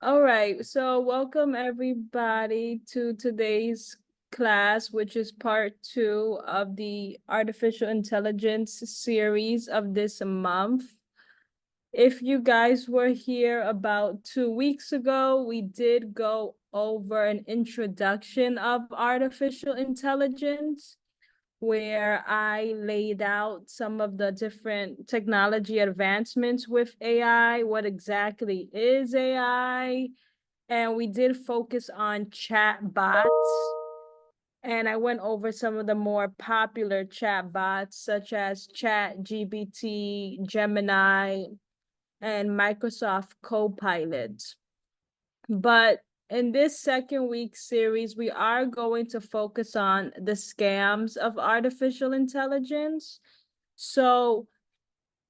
All right, so welcome everybody to today's class, which is part 2 of the artificial intelligence series of this month. If you guys were here about 2 weeks ago, we did go over an introduction of artificial intelligence, where I laid out some of the different technology advancements with AI, what exactly is AI, and we did focus on chat bots. And I went over some of the more popular chat bots, such as Chat GPT, Gemini, and Microsoft Copilot. But in this second week series, we are going to focus on the scams of artificial intelligence. So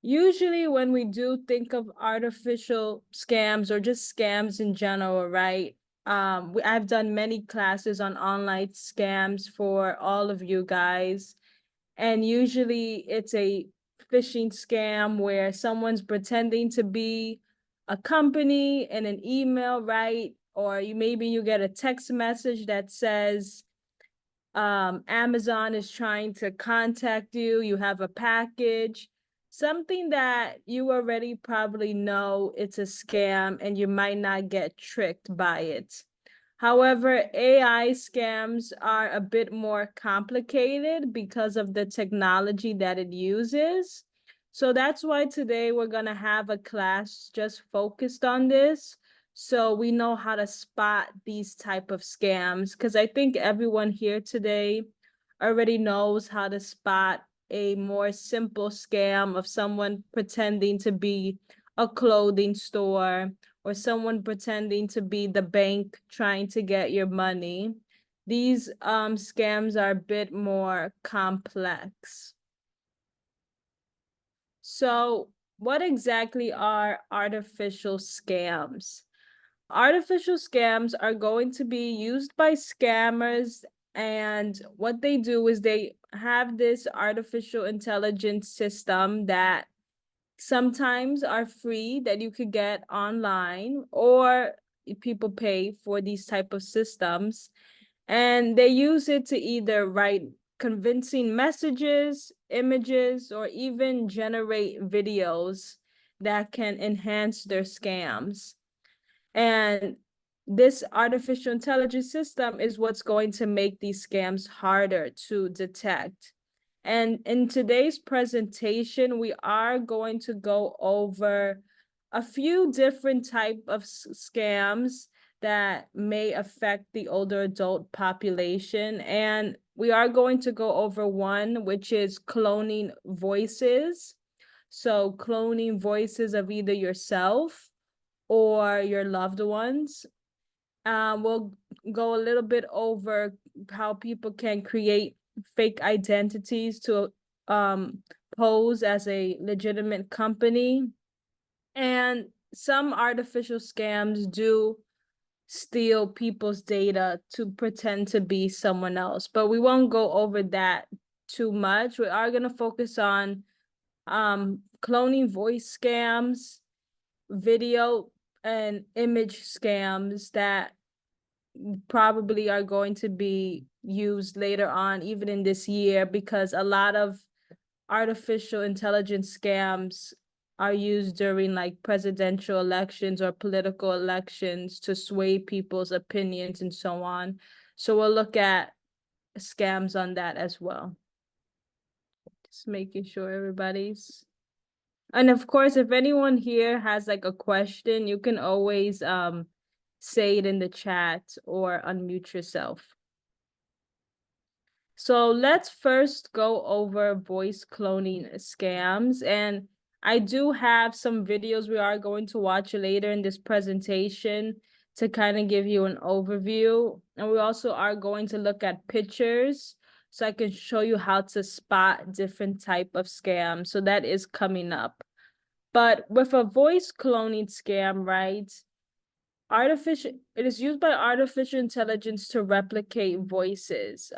usually when we do think of artificial scams or just scams in general, right? I've done many classes on online scams for all of you guys. And usually it's a phishing scam where someone's pretending to be a company in an email, right? Or maybe you get a text message that says, Amazon is trying to contact you, you have a package, something that you already probably know it's a scam and you might not get tricked by it. However, AI scams are a bit more complicated because of the technology that it uses. So that's why today we're going to have a class just focused on this, so we know how to spot these type of scams, because I think everyone here today already knows how to spot a more simple scam of someone pretending to be a clothing store or someone pretending to be the bank trying to get your money. These scams are a bit more complex. So, what exactly are artificial scams? Artificial scams are going to be used by scammers, and what they do is they have this artificial intelligence system that sometimes are free that you could get online, or people pay for these type of systems, and they use it to either write convincing messages, images, or even generate videos that can enhance their scams. And this artificial intelligence system is what's going to make these scams harder to detect. And in today's presentation, we are going to go over a few different type of scams that may affect the older adult population. And we are going to go over one, which is cloning voices. So cloning voices of either yourself or your loved ones. We'll go a little bit over how people can create fake identities to pose as a legitimate company. And some artificial scams do steal people's data to pretend to be someone else, but we won't go over that too much. We are going to focus on cloning voice scams, video and image scams that probably are going to be used later on, even in this year, because a lot of artificial intelligence scams are used during like presidential elections or political elections to sway people's opinions and so on. So we'll look at scams on that as well. Just making sure everybody's. And of course, if anyone here has like a question, you can always say it in the chat or unmute yourself. So let's first go over voice cloning scams. And I do have some videos we are going to watch later in this presentation to kind of give you an overview. And we also are going to look at pictures so I can show you how to spot different type of scams. So that is coming up. But with a voice cloning scam, right? It is used by artificial intelligence to replicate voices.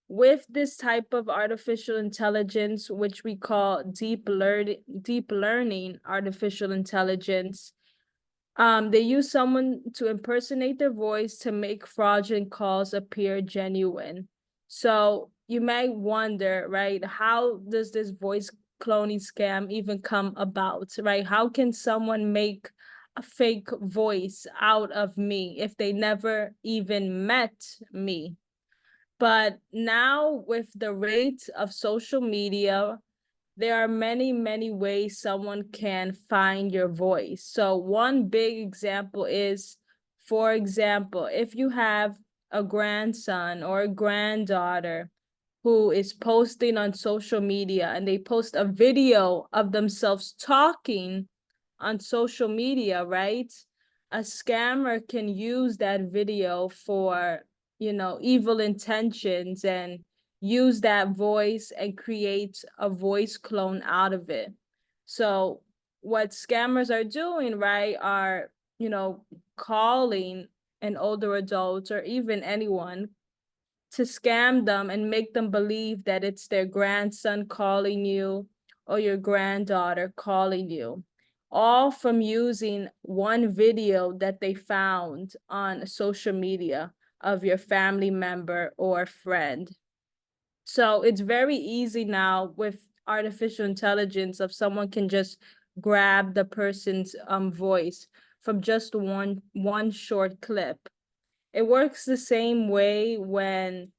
With this type of artificial intelligence, which we call deep learning artificial intelligence, They use someone to impersonate their voice to make fraudulent calls appear genuine. So you may wonder, right, how does this voice cloning scam even come about, right? How can someone make a fake voice out of me if they never even met me? But now, with the rate of social media, there are many, many ways someone can find your voice. So, one big example is, for example, if you have a grandson or a granddaughter who is posting on social media and they post a video of themselves talking on social media, right? A scammer can use that video for, evil intentions and use that voice and create a voice clone out of it. So what scammers are doing, right, are, calling an older adult or even anyone to scam them and make them believe that it's their grandson calling you or your granddaughter calling you, all from using one video that they found on social media of your family member or friend. So it's very easy now with artificial intelligence of someone can just grab the person's voice from just one short clip. It works the same way when,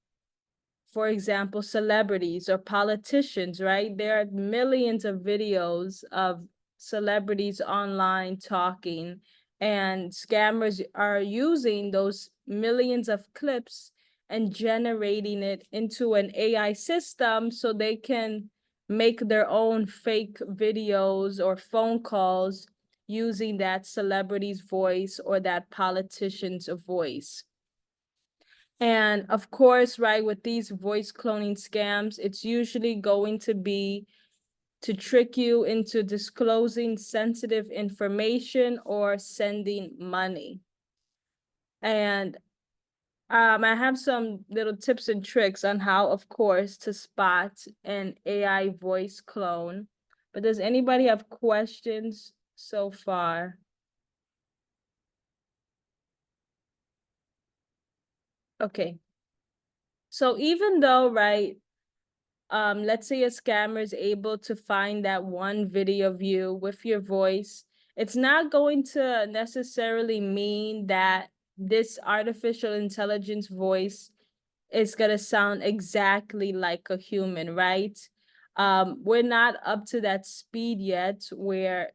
for example, celebrities or politicians, right? There are millions of videos of celebrities online talking, and scammers are using those millions of clips and generating it into an AI system so they can make their own fake videos or phone calls using that celebrity's voice or that politician's voice. And of course, right, with these voice cloning scams, it's usually going to be to trick you into disclosing sensitive information or sending money. And I have some little tips and tricks on how, of course, to spot an AI voice clone. But does anybody have questions so far? Okay. So even though, right, let's say a scammer is able to find that one video of you with your voice, it's not going to necessarily mean that this artificial intelligence voice is going to sound exactly like a human, right? We're not up to that speed yet where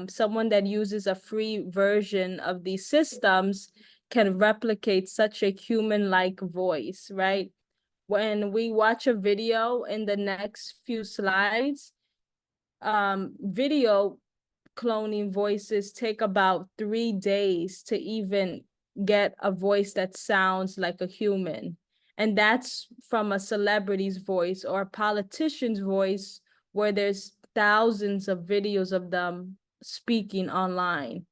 someone that uses a free version of these systems can replicate such a human-like voice, right? When we watch a video in the next few slides, video cloning voices take about 3 days to even get a voice that sounds like a human. And that's from a celebrity's voice or a politician's voice where there's thousands of videos of them speaking online.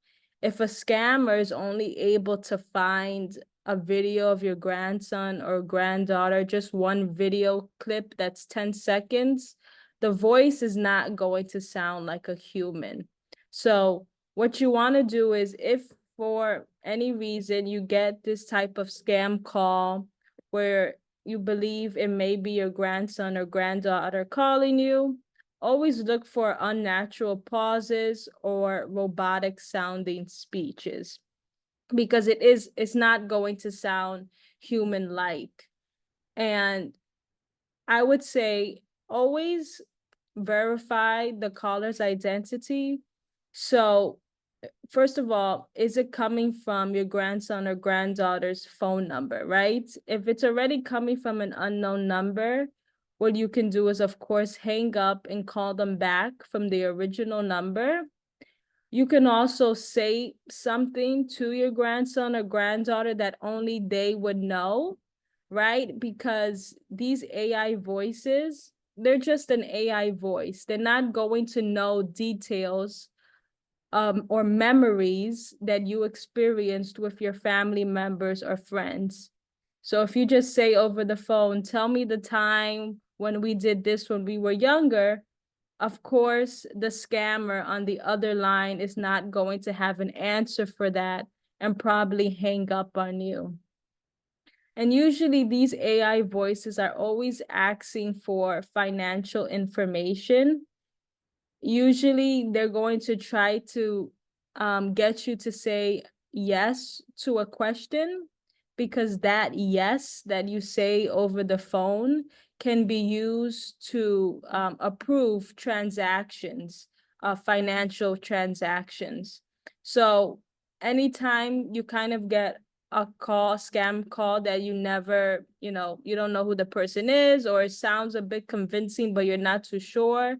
If a scammer is only able to find a video of your grandson or granddaughter, just one video clip that's 10 seconds, the voice is not going to sound like a human. So what you want to do is, if for any reason you get this type of scam call where you believe it may be your grandson or granddaughter calling you, always look for unnatural pauses or robotic sounding speeches, because it's not going to sound human like. And I would say always verify the caller's identity. So, first of all, is it coming from your grandson or granddaughter's phone number, right? If it's already coming from an unknown number, what you can do is, of course, hang up and call them back from the original number. You can also say something to your grandson or granddaughter that only they would know, right? Because these AI voices, they're just an AI voice. They're not going to know details or memories that you experienced with your family members or friends. So if you just say over the phone, tell me the time when we did this when we were younger, Of course, the scammer on the other line is not going to have an answer for that and probably hang up on you. And usually these AI voices are always asking for financial information. Usually they're going to try to get you to say yes to a question, because that yes that you say over the phone can be used to approve transactions, financial transactions. So anytime you kind of get a call, scam call, that you never, you don't know who the person is, or it sounds a bit convincing, but you're not too sure,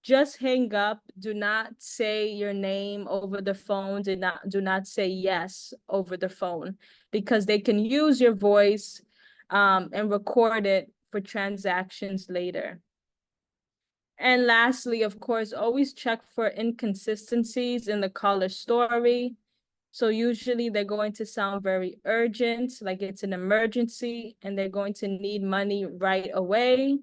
just hang up. Do not say your name over the phone. Do not say yes over the phone, because they can use your voice and record it for transactions later. And lastly, of course, always check for inconsistencies in the caller story. So usually they're going to sound very urgent, like it's an emergency, and they're going to need money right away.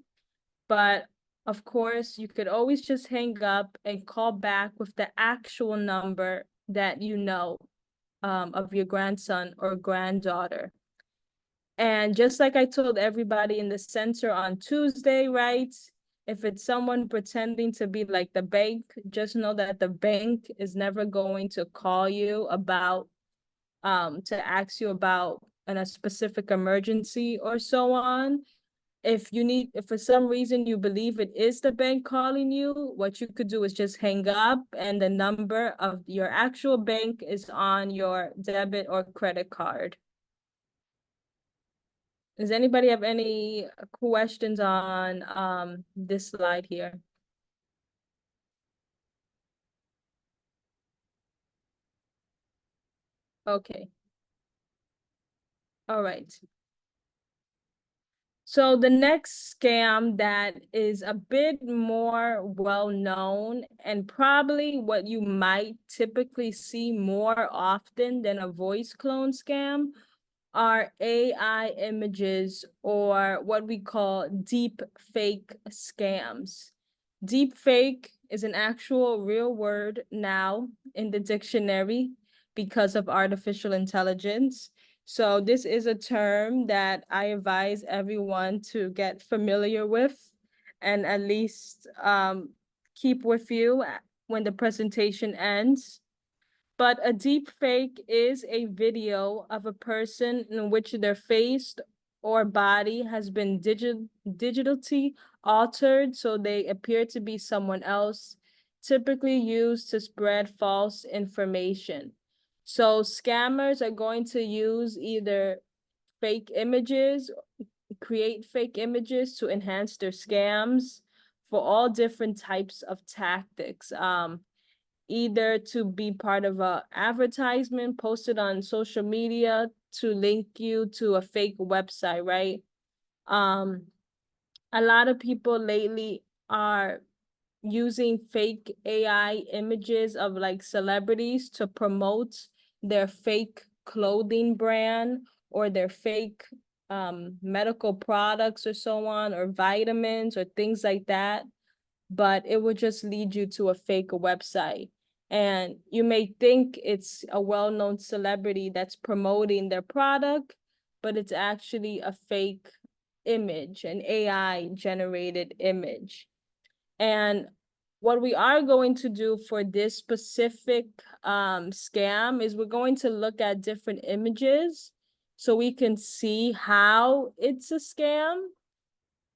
But of course, you could always just hang up and call back with the actual number that you know of your grandson or granddaughter. And just like I told everybody in the center on Tuesday, right? If it's someone pretending to be like the bank, just know that the bank is never going to call you about to ask you about a specific emergency or so on. If for some reason you believe it is the bank calling you, what you could do is just hang up, and the number of your actual bank is on your debit or credit card. Does anybody have any questions on this slide here? Okay. All right. So the next scam that is a bit more well-known, and probably what you might typically see more often than a voice clone scam, are AI images, or what we call deep fake scams. Deep fake is an actual real word now in the dictionary because of artificial intelligence. So this is a term that I advise everyone to get familiar with, and at least keep with you when the presentation ends. But a deep fake is a video of a person in which their face or body has been digitally altered so they appear to be someone else, typically used to spread false information. So scammers are going to use either fake images, create fake images to enhance their scams for all different types of tactics. Either to be part of a advertisement posted on social media to link you to a fake website, right? A lot of people lately are using fake AI images of like celebrities to promote their fake clothing brand or their fake medical products or so on, or vitamins or things like that, but it will just lead you to a fake website. And you may think it's a well-known celebrity that's promoting their product, but it's actually a fake image, an AI generated image. And what we are going to do for this specific scam is we're going to look at different images so we can see how it's a scam,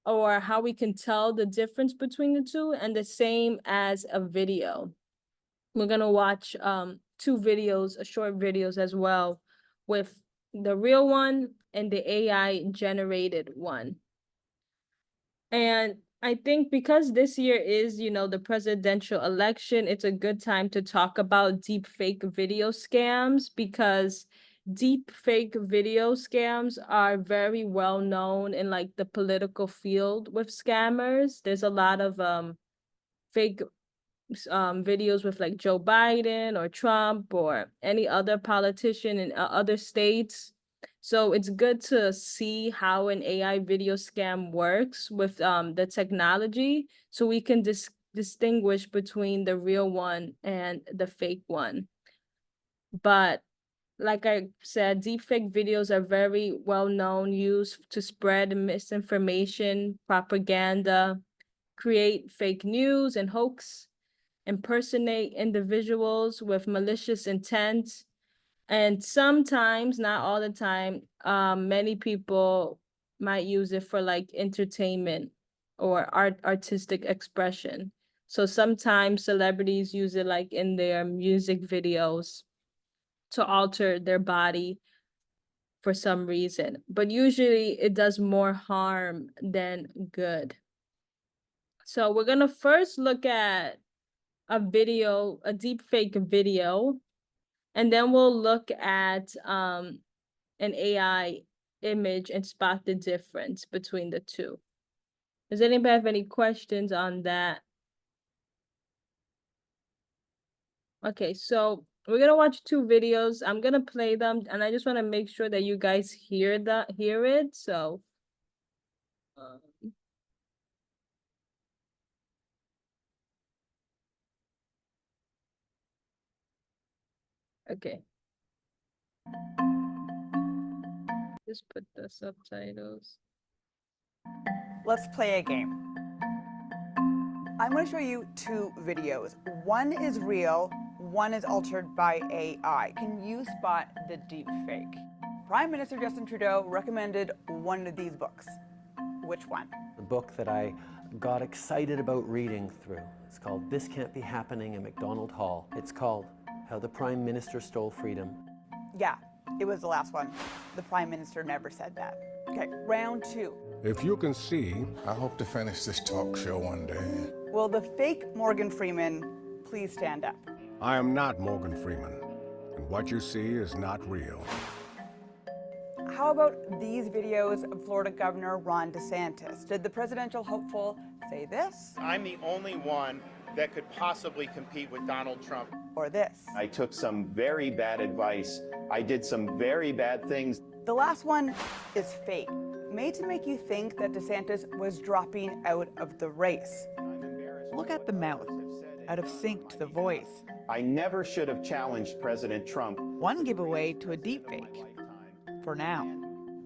or how we can tell the difference between the two, and the same as a video. We're gonna watch two videos, short videos as well, with the real one and the AI generated one. And I think because this year is, the presidential election, it's a good time to talk about deep fake video scams, because deep fake video scams are very well known in like the political field with scammers. There's a lot of fake videos with like Joe Biden or Trump or any other politician in other states. So it's good to see how an AI video scam works with the technology, so we can distinguish between the real one and the fake one. But like I said, deepfake videos are very well known, used to spread misinformation, propaganda, create fake news and hoax, impersonate individuals with malicious intent. And sometimes, not all the time, many people might use it for like entertainment or artistic expression. So sometimes celebrities use it like in their music videos to alter their body for some reason. But usually it does more harm than good. So we're gonna first look at a video, a deep fake video, and then we'll look at an AI image and spot the difference between the two. Does anybody have any questions on that? Okay, so we're gonna watch two videos. I'm gonna play them, and I just want to make sure that you guys hear it. So, um, okay, just put the subtitles. Let's play a game. I'm going to show you two videos. One is real, one is altered by AI. Can you spot the deep fake? Prime Minister Justin Trudeau recommended one of these books. Which one? The book that I got excited about reading through. It's called This Can't Be Happening in MacDonald Hall. It's called How the Prime Minister Stole Freedom. Yeah, it was the last one. The Prime Minister never said that. Okay, round two. If you can see, I hope to finish this talk show one day. Will the fake Morgan Freeman please stand up? I am not Morgan Freeman, and what you see is not real. How about these videos of Florida Governor Ron DeSantis? Did the presidential hopeful say this? I'm the only one that could possibly compete with Donald Trump. Or this? I took some very bad advice. I did some very bad things. The last one is fake, made to make you think that DeSantis was dropping out of the race. Look at the mouth, out of sync to the voice. I never should have challenged President Trump. One giveaway to a deepfake. For now.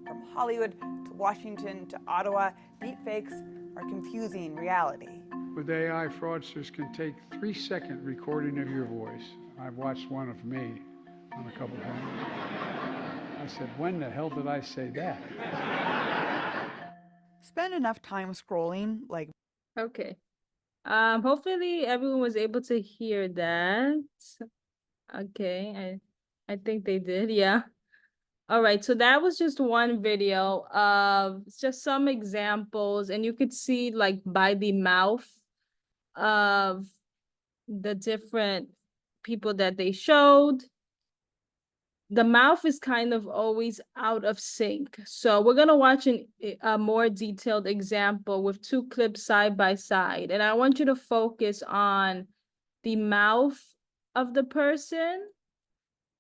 From Hollywood to Washington to Ottawa, deepfakes are confusing reality. With AI, fraudsters can take 3-second recording of your voice. I've watched one of me on a couple of times. I said, when the hell did I say that? Spend enough time scrolling, like. Okay. Hopefully everyone was able to hear that. Okay, I think they did, yeah. All right, so that was just one video of just some examples, and you could see like by the mouth of the different people that they showed. The mouth is kind of always out of sync. So we're gonna watch a more detailed example with two clips side by side. And I want you to focus on the mouth of the person.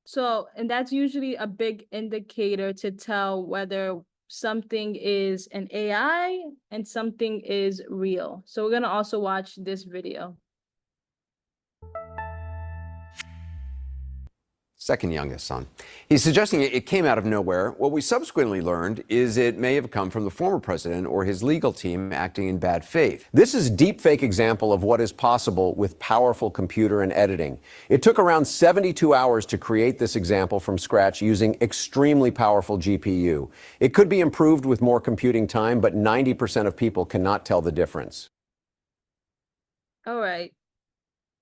So, and that's usually a big indicator to tell whether something is an AI and something is real. So we're gonna also watch this video. Second youngest son. He's suggesting it came out of nowhere. What we subsequently learned is it may have come from the former president or his legal team acting in bad faith. This is a deepfake example of what is possible with powerful computer and editing. It took around 72 hours to create this example from scratch using extremely powerful GPU. It could be improved with more computing time, but 90% of people cannot tell the difference. All right.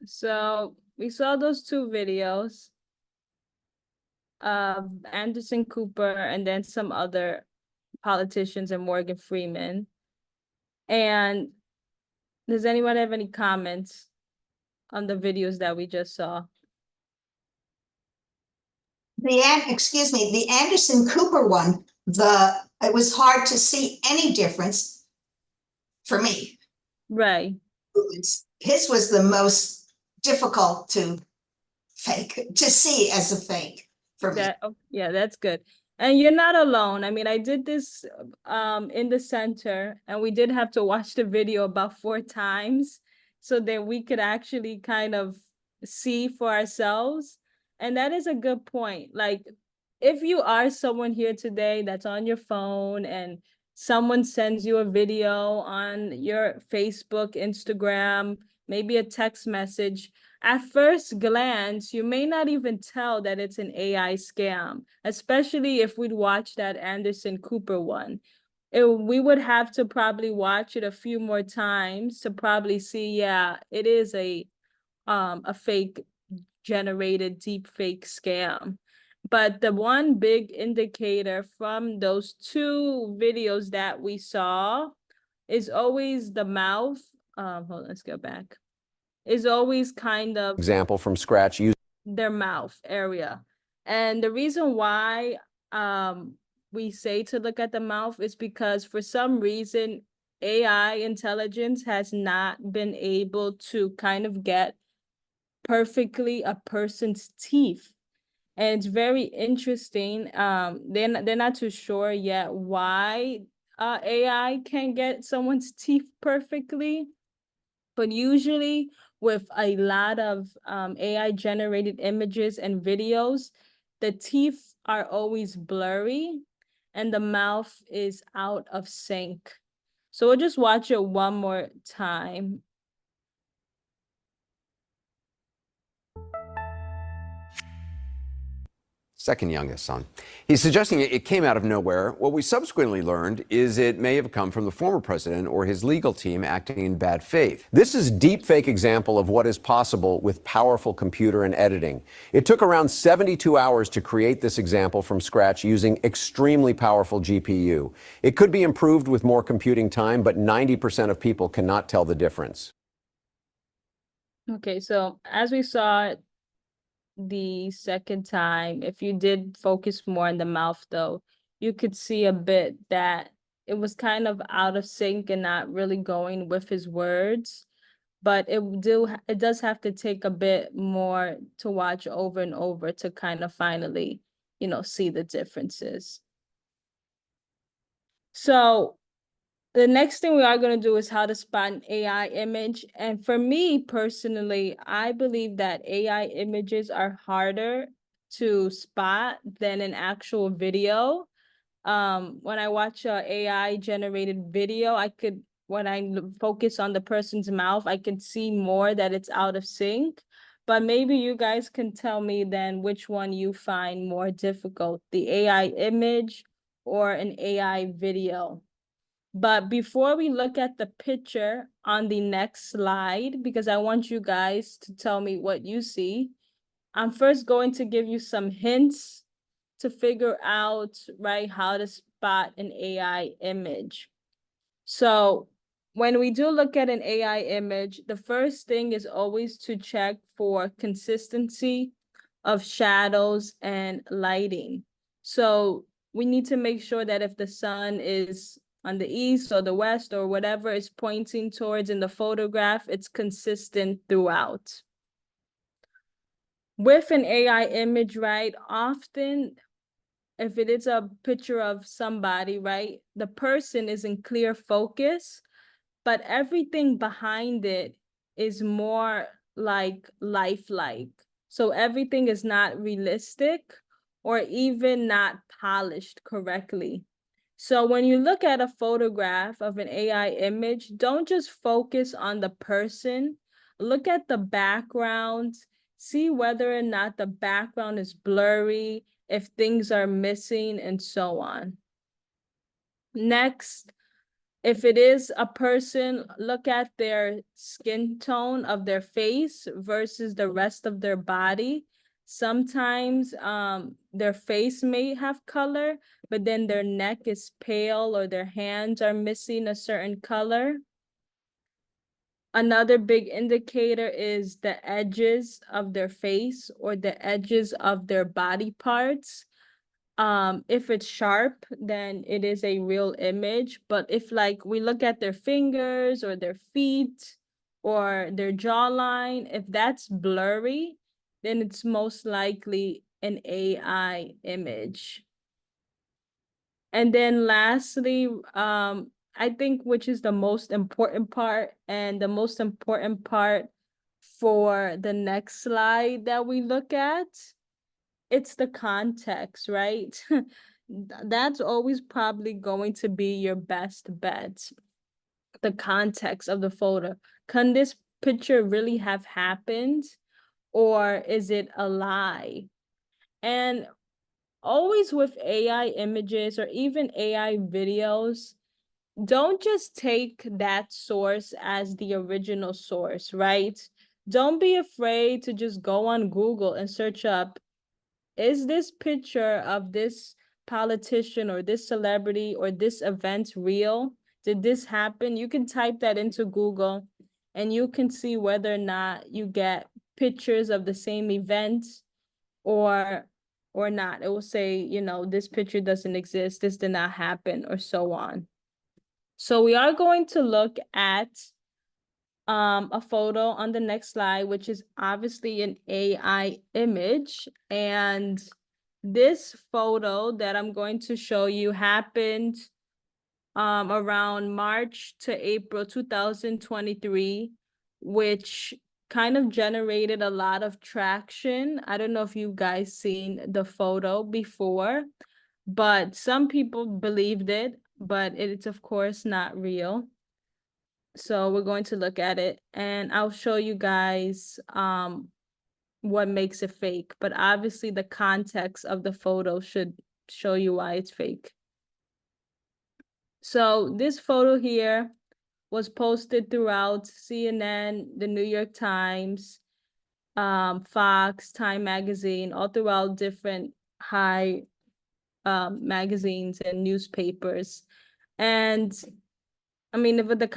So we saw those two videos of Anderson Cooper and then some other politicians and Morgan Freeman. And does anyone have any comments on the videos that we just saw? The Anderson Cooper one, it was hard to see any difference for me. Right. His was the most difficult to see as a fake. For me. Yeah, that's good. And you're not alone. I mean, I did this in the center, and we did have to watch the video about 4 times so that we could actually kind of see for ourselves. And that is a good point. Like, if you are someone here today that's on your phone and someone sends you a video on your Facebook, Instagram, maybe a text message, at first glance, you may not even tell that it's an AI scam, especially if we'd watched that Anderson Cooper one. We would have to probably watch it a few more times to probably see, yeah, it is a fake generated deep fake scam. But the one big indicator from those two videos that we saw is always the mouth. Hold on, let's go back. Is always kind of Example from scratch. their mouth area. And the reason why we say to look at the mouth is because for some reason AI intelligence has not been able to kind of get perfectly a person's teeth. And it's very interesting. They're not too sure yet why AI can get someone's teeth perfectly. But usually with a lot of AI generated images and videos, the teeth are always blurry and the mouth is out of sync. So we'll just watch it one more time. Second youngest son. He's suggesting it came out of nowhere. What we subsequently learned is it may have come from the former president or his legal team acting in bad faith. This is a deep fake example of what is possible with powerful computer and editing. It took around 72 hours to create this example from scratch using extremely powerful GPU. It could be improved with more computing time, but 90% of people cannot tell the difference. Okay, so as we saw the second time, if you did focus more on the mouth though, you could see a bit that it was kind of out of sync and not really going with his words. But it does have to take a bit more to watch over and over to kind of finally, see the differences. So the next thing we are going to do is how to spot an AI image. And for me personally, I believe that AI images are harder to spot than an actual video. When I watch a AI generated video, when I focus on the person's mouth, I can see more that it's out of sync. But maybe you guys can tell me then which one you find more difficult, the AI image or an AI video. But before we look at the picture on the next slide, because I want you guys to tell me what you see, I'm first going to give you some hints to figure out, right, how to spot an AI image. So when we do look at an AI image, the first thing is always to check for consistency of shadows and lighting. So we need to make sure that if the sun is on the east or the west or whatever is pointing towards in the photograph, it's consistent throughout. With an AI image, right, often if it is a picture of somebody, right, the person is in clear focus, but everything behind it is more like lifelike. So everything is not realistic or even not polished correctly. So when you look at a photograph of an AI image, don't just focus on the person. Look at the background, see whether or not the background is blurry, if things are missing, and so on. Next, if it is a person, look at their skin tone of their face versus the rest of their body. Sometimes their face may have color, but then their neck is pale or their hands are missing a certain color. Another big indicator is the edges of their face or the edges of their body parts. If it's sharp, then it is a real image. But if like we look at their fingers or their feet or their jawline, if that's blurry, then it's most likely an AI image. And then lastly, I think, which is the most important part, and the most important part for the next slide that we look at, it's the context, right? That's always probably going to be your best bet. The context of the photo. Can this picture really have happened, or is it a lie? And always with AI images or even AI videos, don't just take that source as the original source, right? Don't be afraid to just go on Google and search up, is this picture of this politician or this celebrity or this event real? Did this happen? You can type that into Google and you can see whether or not you get pictures of the same event or not. It will say, you know, this picture doesn't exist, this did not happen, or so on. So we are going to look at a photo on the next slide, which is obviously an AI image. And this photo that I'm going to show you happened around March to April 2023, which kind of generated a lot of traction. I don't know if you guys seen the photo before, but some people believed it, but it's of course not real. So we're going to look at it and I'll show you guys what makes it fake, but obviously the context of the photo should show you why it's fake. So this photo here was posted throughout CNN, the New York Times, Fox, Time Magazine, all throughout different high magazines and newspapers. And I mean, if the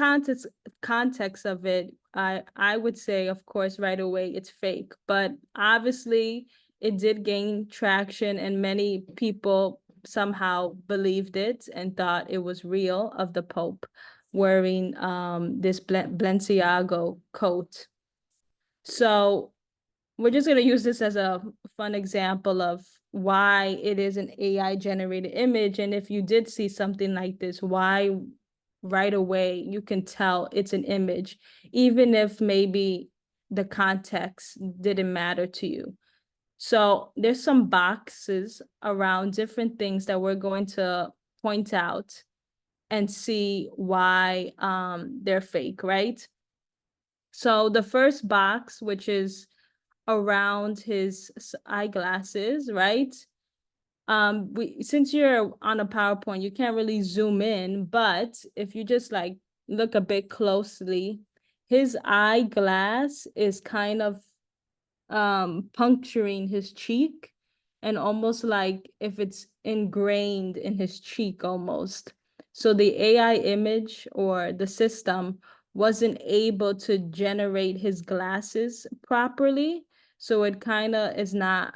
context of it, I would say, of course, right away it's fake. But obviously, it did gain traction, and many people somehow believed it and thought it was real, of the Pope wearing this Balenciaga coat. So we're just gonna use this as a fun example of why it is an AI generated image. And if you did see something like this, why right away you can tell it's an image, even if maybe the context didn't matter to you. So there's some boxes around different things that we're going to point out and see why they're fake, right? So the first box, which is around his eyeglasses, right? Since you're on a PowerPoint, you can't really zoom in, but if you just like look a bit closely, his eyeglass is kind of puncturing his cheek, and almost like if it's ingrained in his cheek almost. So the AI image or the system wasn't able to generate his glasses properly, so it kind of is not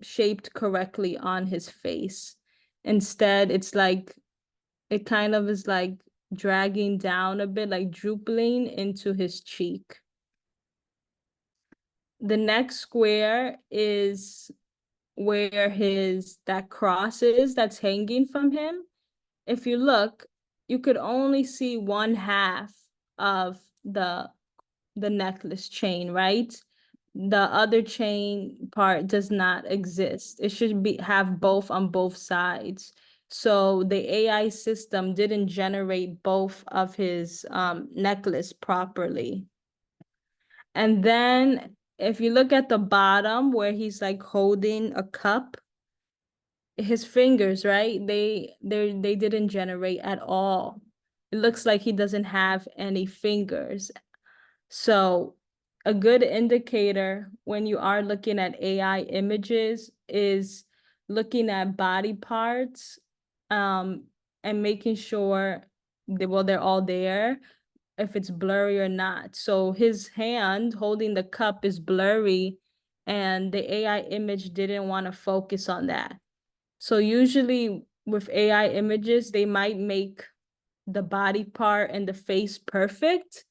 shaped correctly on his face. Instead, it's like it kind of is like dragging down a bit, like drooping into his cheek. The next square is where that cross is that's hanging from him. If you look, you could only see one half of the necklace chain, right? The other chain part does not exist. It should have both on both sides. So the AI system didn't generate both of his necklace properly. And then if you look at the bottom where he's like holding a cup, his fingers, right? They didn't generate at all. It looks like he doesn't have any fingers. So a good indicator when you are looking at AI images is looking at body parts and making sure they're all there, if it's blurry or not. So his hand holding the cup is blurry, and the AI image didn't want to focus on that. So usually with AI images, they might make the body part and the face perfect,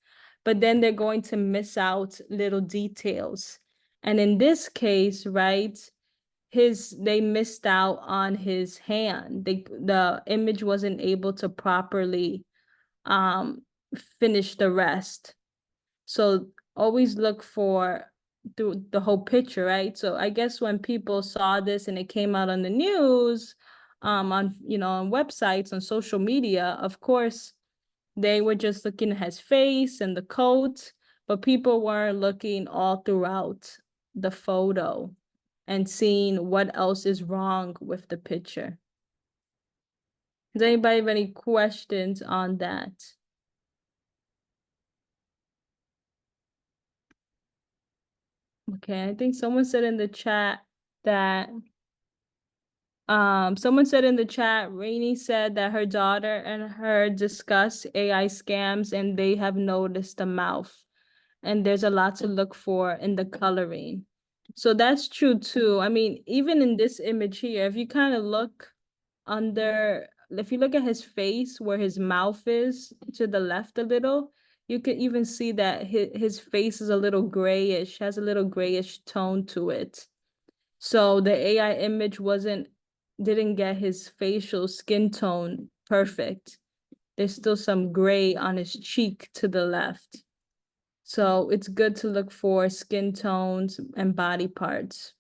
but then they're going to miss out little details. And in this case, right, they missed out on his hand. The image wasn't able to properly finish the rest. So always look for through the whole picture, right? So I guess when people saw this and it came out on the news, on on websites, on social media, of course, they were just looking at his face and the coat, but people weren't looking all throughout the photo and seeing what else is wrong with the picture. Does anybody have any questions on that? Okay, I think someone said in the chat that someone said in the chat, Rainey said that her daughter and her discuss AI scams and they have noticed the mouth. And there's a lot to look for in the coloring. So that's true too. I mean, even in this image here, if you kind of look if you look at his face where his mouth is to the left a little, you can even see that his face is a little grayish, has a little grayish tone to it. So the AI image didn't get his facial skin tone perfect. There's still some gray on his cheek to the left. So it's good to look for skin tones and body parts.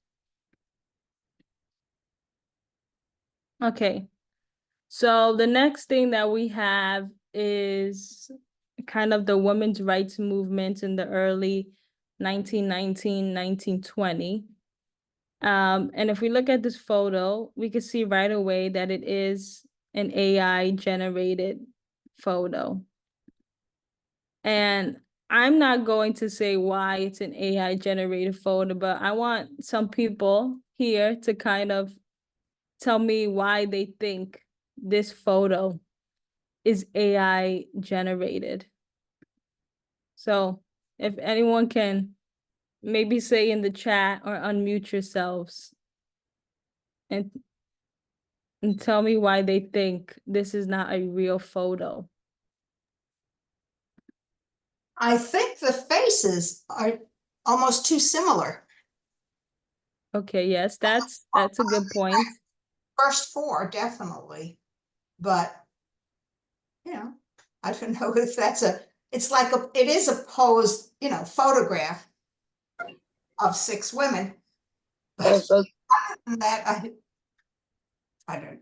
Okay, so the next thing that we have is kind of the women's rights movement in the early 1919, 1920. And if we look at this photo, we can see right away that it is an AI generated photo. And I'm not going to say why it's an AI generated photo, but I want some people here to kind of tell me why they think this photo is AI generated. So if anyone can maybe say in the chat or unmute yourselves and tell me why they think this is not a real photo. I think the faces are almost too similar. Okay, yes, that's a good point. First four, definitely. But, I don't know if it is a posed, photograph of 6 women. But that, I don't,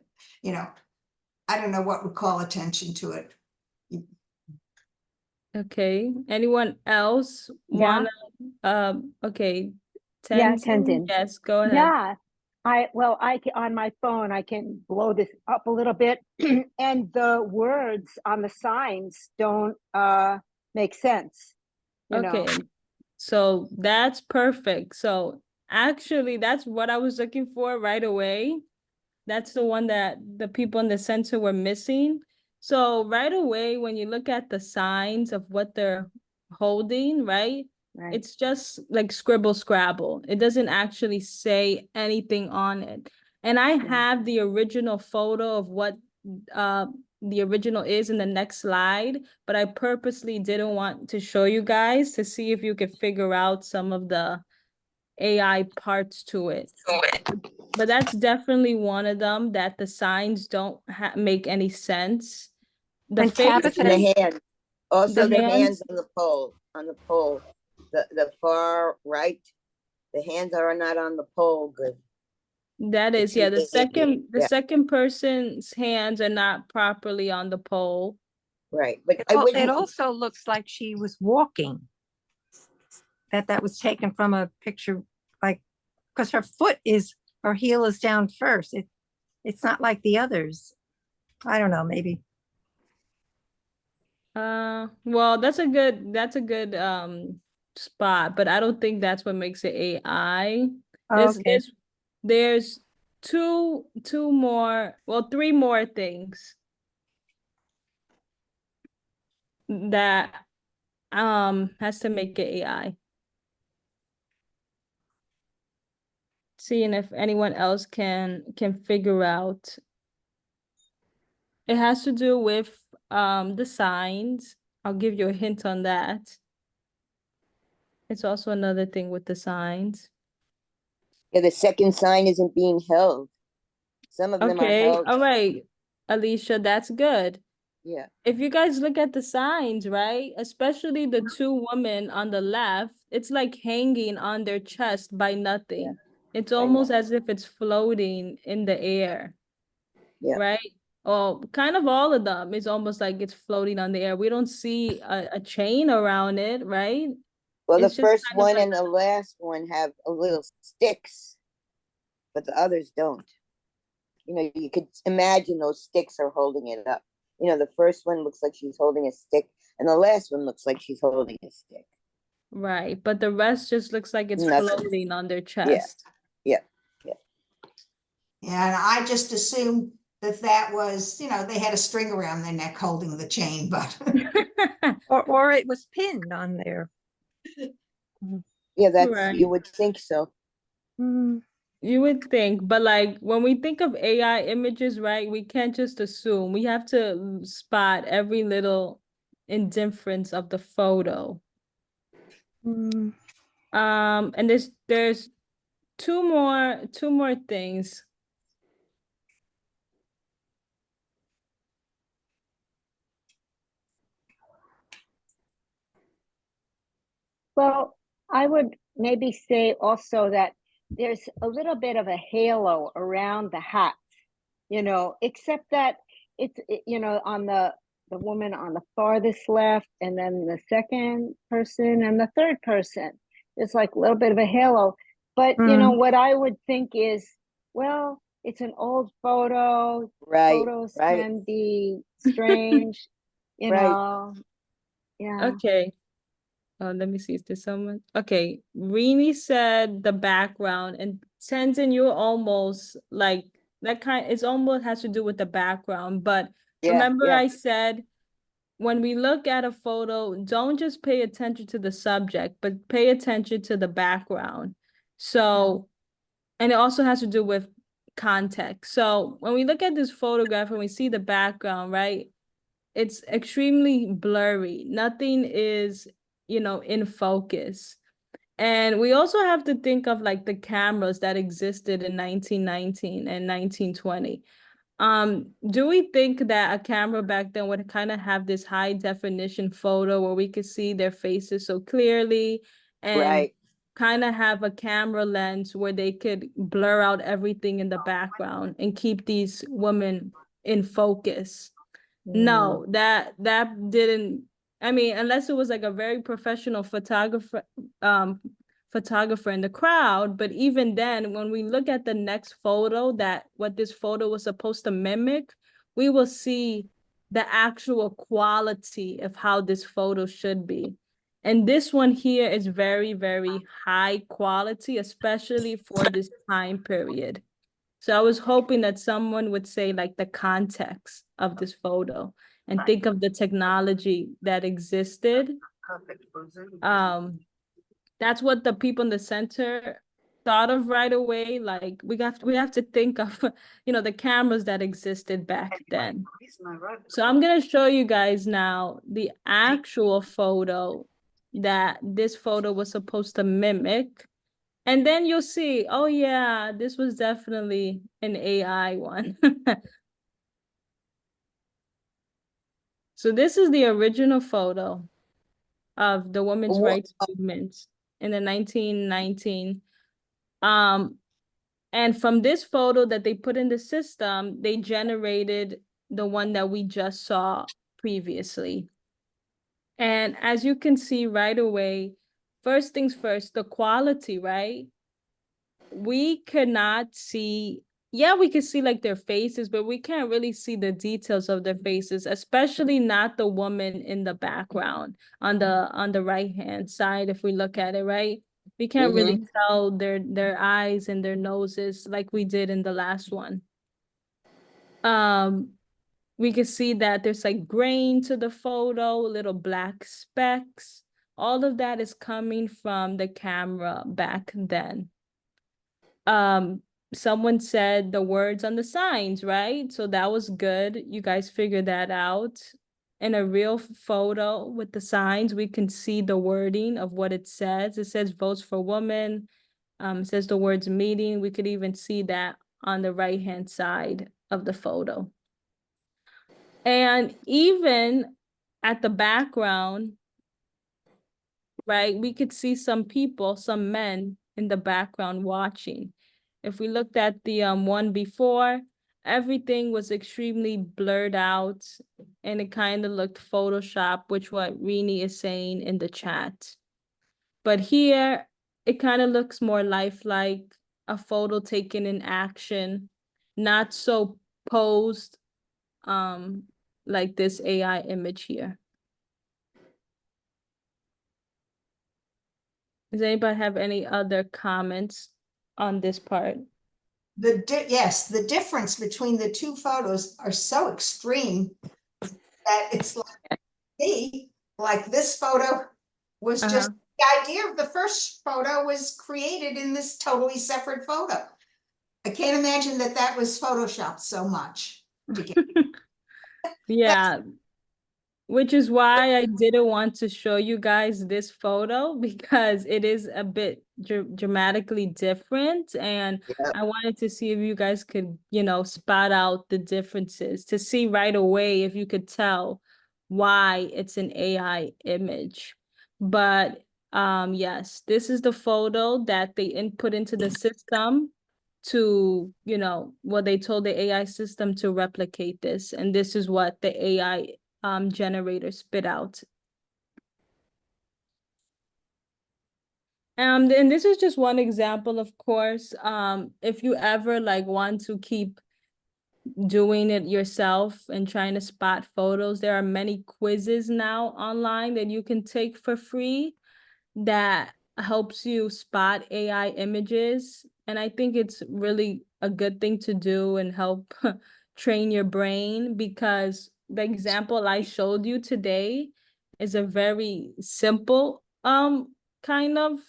I don't know what would call attention to it. Okay, anyone else wanna, okay, Yeah, Tenzin, Tenzin. yes, go ahead. Yeah, on my phone, I can blow this up a little bit and the words on the signs don't make sense. Okay, so that's perfect. So actually, that's what I was looking for right away. That's the one that the people in the center were missing. So right away, when you look at the signs of what they're holding, right? It's just like scribble scrabble. It doesn't actually say anything on it. And I have the original photo of what the original is in the next slide, but I purposely didn't want to show you guys to see if you could figure out some of the AI parts to it. But that's definitely one of them, that the signs don't make any sense. The And face, Tabitha- And the hand, also the the hands hands, on the pole, the far right, the hands are not on the pole good. that is, yeah, the Yeah. second person's hands are not properly on the pole. Right, but It also looks like she was walking. That was taken from a picture, like, because her heel is down first. It's not like the others. I don't know, maybe. Well, that's a good spot, but I don't think that's what makes it AI. Okay. There's three more things that has to make it AI. Seeing if anyone else can figure out. It has to do with the signs. I'll give you a hint on that. It's also another thing with the signs. Yeah, the second sign isn't being held. Some of them are Okay, held. all right, Alicia, that's good. Yeah. If you guys look at the signs, right, especially the two women on the left, it's like hanging on their chest by nothing. It's I know. almost as if it's floating in the air, Yeah. right? Well, kind of all of them. It's almost like it's floating on the air. We don't see a chain around it, right? Well, the It's just first kind of one like, and the last one have a little sticks, but the others don't. You know, you could imagine those sticks are holding it up. You know, the first one looks like she's holding a stick, and the last one looks like she's holding a stick. right, but the rest just looks like it's Nothing. floating on their Yeah. chest. Yeah. Yeah. And I just assumed that that was, they had a string around their neck holding the chain, but Or it was pinned on there. Yeah, that's, Right. you would think so. Mm. You would think, but like when we think of AI images, right, we can't just assume. We have to spot every little indifference of the photo. Mm. And there's two more things. Well, I would maybe say also that there's a little bit of a halo around the hats, except that on the woman on the farthest left, and then the second person and the third person. It's like a little bit of a halo. But what I would think is, well, it's an old photo. Right. Photos Right. can be strange, Right. Yeah. Okay. Let me see. Is there someone? Okay. Rini said the background, and Tenzin, you almost like that it's almost has to do with the background. But Yeah. remember, Yeah. I said when we look at a photo, don't just pay attention to the subject, but pay attention to the background. So, and it also has to do with context. So when we look at this photograph and we see the background, right? It's extremely blurry. Nothing is, in focus. And we also have to think of like the cameras that existed in 1919 and 1920. Do we think that a camera back then would kind of have this high definition photo where we could see their faces so clearly and Right. kind of have a camera lens where they could blur out everything in the background and keep these women in focus? No, that didn't. I mean, unless it was like a very professional photographer in the crowd. But even then, when we look at the next photo, that what this photo was supposed to mimic, we will see the actual quality of how this photo should be. And this one here is very, very high quality, especially for this time period. So I was hoping that someone would say like the context of this photo and think of the technology that existed. That's what the people in the center thought of right away. Like we have to think of, the cameras that existed back then. So I'm gonna show you guys now the actual photo that this photo was supposed to mimic. And then you'll see, oh yeah, this was definitely an AI one. So this is the original photo of the women's rights movement in the 1919. And from this photo that they put in the system, they generated the one that we just saw previously. And as you can see right away, first things first, the quality, right? We cannot see, yeah, we can see like their faces, but we can't really see the details of their faces, especially not the woman in the background on the right hand side. If we look at it, right, we can't really tell their eyes and their noses like we did in the last one. We can see that there's like grain to the photo, little black specks. All of that is coming from the camera back then. Someone said the words on the signs, right? So that was good. You guys figured that out. In a real photo with the signs, we can see the wording of what it says. It says votes for women. It says the words meeting. We could even see that on the right-hand side of the photo. And even at the background, right, we could see some people, some men in the background watching. If we looked at the one before, everything was extremely blurred out and it kind of looked Photoshop, which what Rini is saying in the chat. But here, it kind of looks more lifelike, a photo taken in action, not so posed like this AI image here. Does anybody have any other comments on this part? Yes, the difference between the two photos are so extreme that it's like this photo was just the idea of the first photo was created in this totally separate photo. I can't imagine that that was photoshopped so much to get. Yeah, which is why I didn't want to show you guys this photo because it is a bit dramatically different. And Yep. I wanted to see if you guys could, you know, spot out the differences to see right away if you could tell why it's an AI image. But yes, this is the photo that they input into the system to, you know, what they told the AI system to replicate this. And this is what the AI generator spit out. And this is just one example, of course. If you ever like want to keep doing it yourself and trying to spot photos, there are many quizzes now online that you can take for free that helps you spot AI images. And I think it's really a good thing to do and help train your brain, because the example I showed you today is a very simple kind of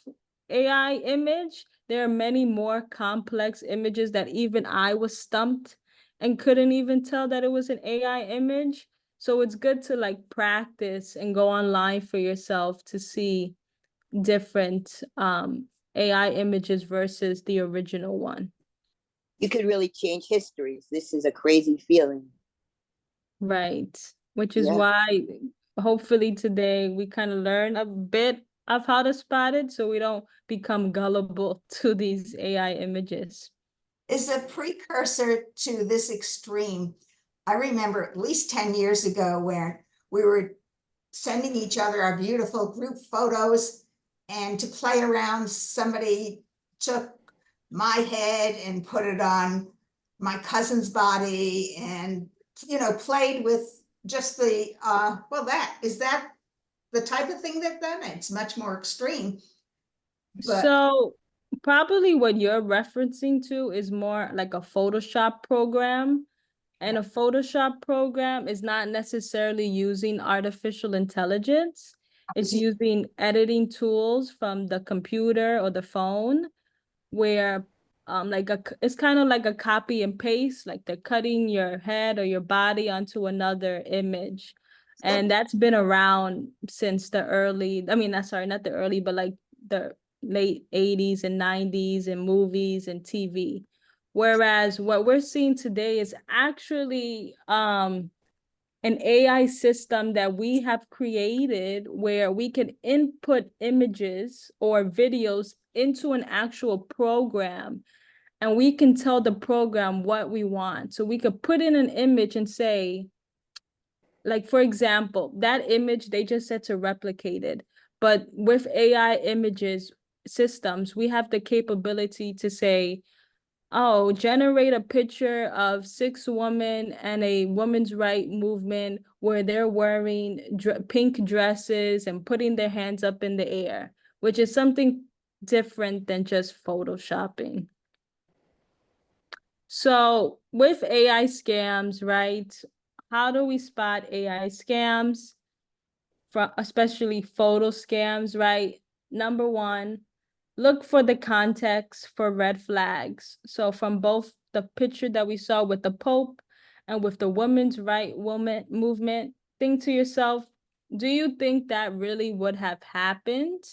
AI image. There are many more complex images that even I was stumped and couldn't even tell that it was an AI image. So it's good to like practice and go online for yourself to see different AI images versus the original one. You could really change histories. This is a crazy feeling. Right. Which is Yeah. why hopefully today we kind of learn a bit of how to spot it so we don't become gullible to these AI images. Is a precursor to this extreme. I remember at least 10 years ago where we were sending each other our beautiful group photos, and to play around, somebody took my head and put it on my cousin's body and, you know, played with just the, well, that the type of thing that then it's much more extreme. But So probably what you're referencing to is more like a Photoshop program. And a Photoshop program is not necessarily using artificial intelligence. It's using editing tools from the computer or the phone, where it's kind of like a copy and paste, like they're cutting your head or your body onto another image. And that's been around since the early, I mean, not sorry, not the early, but like the late 80s and 90s in movies and TV. Whereas what we're seeing today is actually an AI system that we have created where we can input images or videos into an actual program, and we can tell the program what we want. So we could put in an image and say, like, for example, that image they just said to replicate it. But with AI images systems, we have the capability to say, oh, generate a picture of 6 women and a women's right movement where they're wearing pink dresses and putting their hands up in the air, which is something different than just photoshopping. So with AI scams, right? How do we spot AI scams? Especially photo scams, right? Number one, look for the context for red flags. So from both the picture that we saw with the Pope and with the women's right woman movement, think to yourself, do you think that really would have happened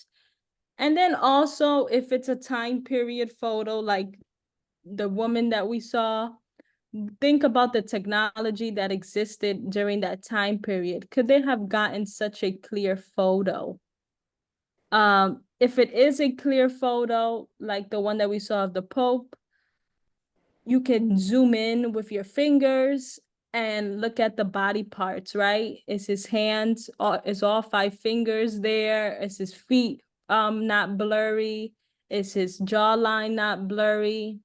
And then also, if it's a time period photo, like the woman that we saw, think about the technology that existed during that time period. Could they have gotten such a clear photo? If it is a clear photo, like the one that we saw of the Pope, you can zoom in with your fingers and look at the body parts, right? Is his hands, is all 5 fingers there? Is his feet not blurry? Is his jawline not blurry?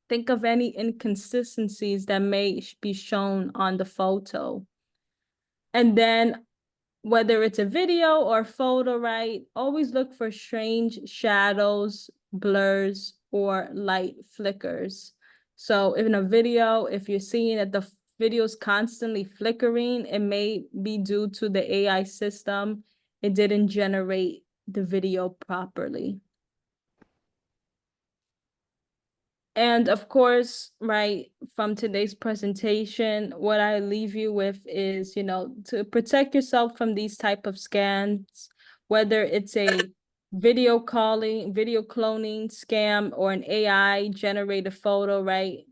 Think of any inconsistencies that may be shown on the photo. And then whether it's a video or photo, right? Always look for strange shadows, blurs, or light flickers. So in a video, if you're seeing that the video is constantly flickering, it may be due to the AI system. It didn't generate the video properly. And of course, right, from today's presentation, what I leave you with is, to protect yourself from these type of scams, whether it's a video calling, video cloning scam, or an AI generated photo, right?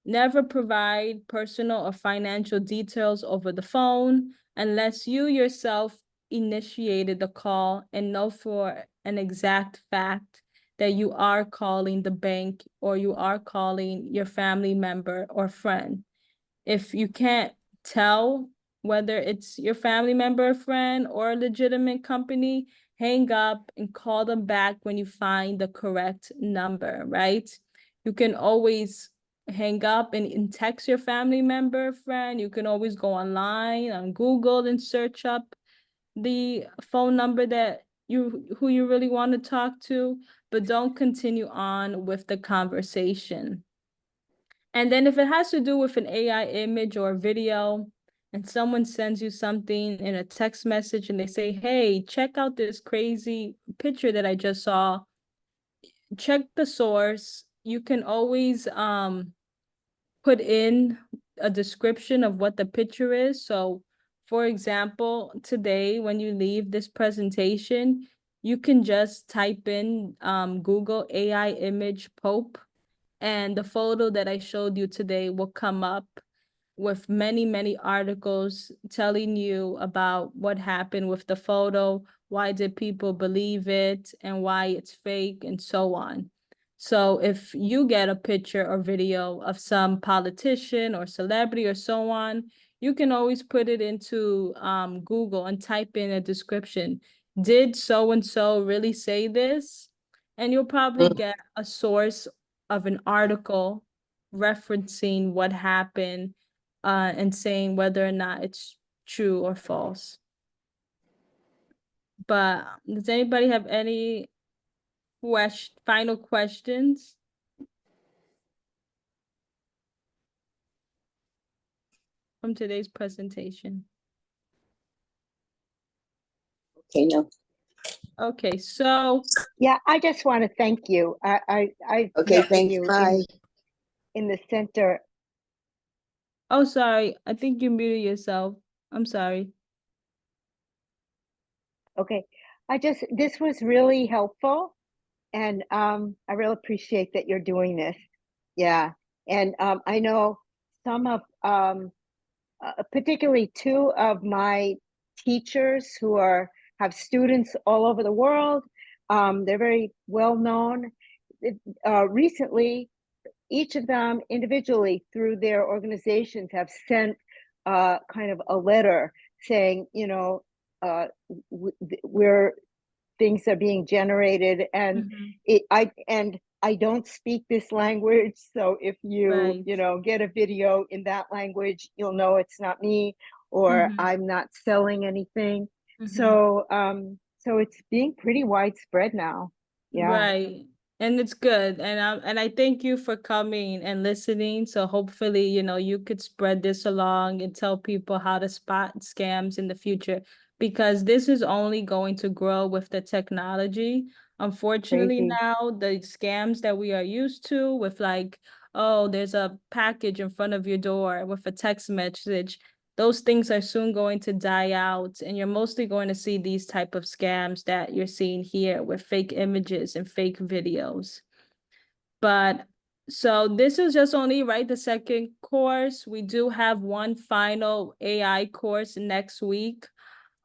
Never provide personal or financial details over the phone unless you yourself initiated the call and know for an exact fact that you are calling the bank or you are calling your family member or friend. If you can't tell whether it's your family member, friend, or a legitimate company, hang up and call them back when you find the correct number, right? You can always hang up and text your family member, friend. You can always go online on Google and search up the phone number that who you really want to talk to, but don't continue on with the conversation. And then if it has to do with an AI image or video, and someone sends you something in a text message and they say, hey, check out this crazy picture that I just saw, check the source. You can always put in a description of what the picture is. So for example, today when you leave this presentation, you can just type in Google AI image Pope, and the photo that I showed you today will come up with many, many articles telling you about what happened with the photo, why did people believe it, and why it's fake, and so on. So if you get a picture or video of some politician or celebrity or so on, you can always put it into Google and type in a description. Did so-and-so really say this? And you'll probably get a source of an article referencing what happened and saying whether or not it's true or false. But does anybody have any final questions? From today's presentation? Okay, no. Okay, so Yeah, I just want to thank you. I Okay, met with thanks. you Bye. in the center. oh, sorry, I think you muted yourself. I'm sorry. Okay, this was really helpful, and I really appreciate that you're doing this. Yeah, and I know some of particularly two of my teachers who have students all over the world. They're very well known. Recently, each of them individually through their organizations have sent kind of a letter saying, where things are being generated, and I don't speak this language, so if you get a video in that language, you'll know it's not me, or I'm not selling anything. So so it's being pretty widespread now. Yeah. Right. And it's good. And I thank you for coming and listening. So hopefully, you could spread this along and tell people how to spot scams in the future, because this is only going to grow with the technology. Unfortunately, Crazy. now the scams that we are used to with like, oh, there's a package in front of your door with a text message. those things are soon going to die out, and you're mostly going to see these type of scams that you're seeing here with fake images and fake videos. But so this is just only, right, the second course. We do have one final AI course next week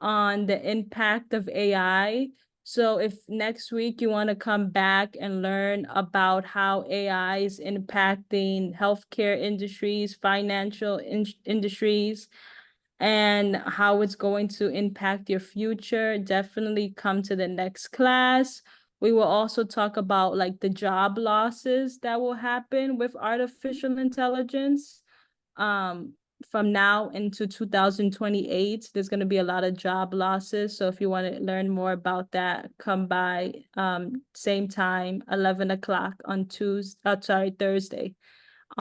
on the impact of AI. So if next week you want to come back and learn about how AI is impacting healthcare industries, financial industries, and how it's going to impact your future, definitely come to the next class. We will also talk about like the job losses that will happen with artificial intelligence. From now into 2028, there's going to be a lot of job losses. So if you want to learn more about that, come by same time, 11 o'clock on Thursday.